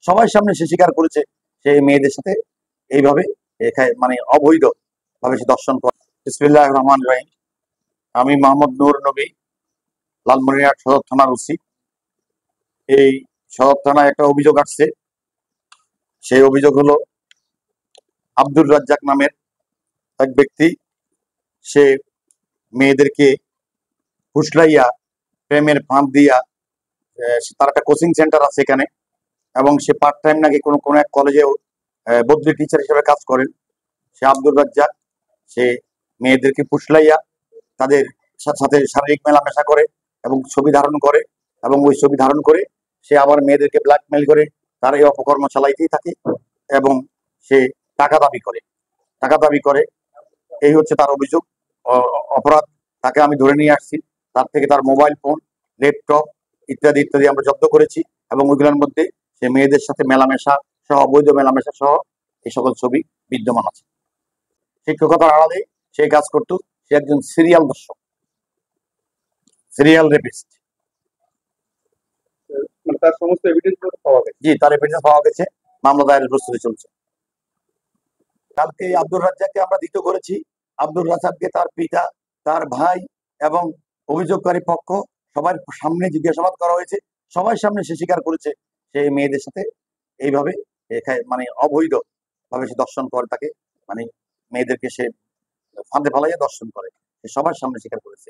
সবার সামনে সে স্বীকার করেছে সে মেয়েদের সাথে এইভাবে মানে অবৈধ ভাবে সে দর্শন করে। বিসমিল্লাহির রহমানির রহিম। আমি মোহাম্মদ নূর নবী, লালমনিরহাট সদর থানার ওসি। এই সদর থানায় একটা অভিযোগ আসছে। সেই অভিযোগ হলো আব্দুর রাজ্জাক নামের এক ব্যক্তি, সে মেয়েদেরকে ফুসলাইয়া প্রেমের ফাঁদ দিয়া, তার একটা কোচিং সেন্টার আছে এখানে, এবং সে পার্ট টাইম নাকি কোনো এক কলেজে বদলি টিচার হিসেবে কাজ করেন। সে আব্দুর রাজ্জাক, সে মেয়েদেরকে ফুসলাইয়া তাদের সাথে শারীরিক মেলামেশা করে এবং ছবি ধারণ করে, এবং ওই ছবি ধারণ করে সে আবার মেয়েদেরকে ব্ল্যাকমেইল করে তার এই অপকর্ম চালাইতেই থাকে, এবং সে টাকা দাবি করে। এই হচ্ছে তার অভিযোগ, অপরাধ। তাকে আমি ধরে নিয়ে আসছি, তার থেকে তার মোবাইল ফোন, ল্যাপটপ ইত্যাদি ইত্যাদি আমরা জব্দ করেছি, এবং ওইগুলোর মধ্যে সে মেয়েদের সাথে মেলামেশা সহ, অবৈধ মেলামেশা সহ এই সকল ছবি বিদ্যমান আছে। শিক্ষকতার আড়ালে সে কাজ করত। সে একজন সিরিয়াল দর্শক, সিরিয়াল রেপিস্ট। তার সমস্ত এভিডেন্স পাওয়া গেছে? জি, তার এভিডেন্স পাওয়া গেছে, মামলা দায়েরের প্রস্তুতি চলছে। কালকে আব্দুর রাজ্জাককে আমরা ধৃত করেছি। আব্দুর রাজ্জাককে তার পিতা, তার ভাই এবং অভিযোগকারী পক্ষ সবার সামনে জিজ্ঞাসাবাদ করা হয়েছে। সবার সামনে সে স্বীকার করেছে সে মেয়েদের সাথে এইভাবে মানে অবৈধ ভাবে সে দর্শন করে, তাকে মানে মেয়েদেরকে সে ফাঁদে ফেলাইয়া দর্শন করে, সে সবার সামনে স্বীকার করেছে।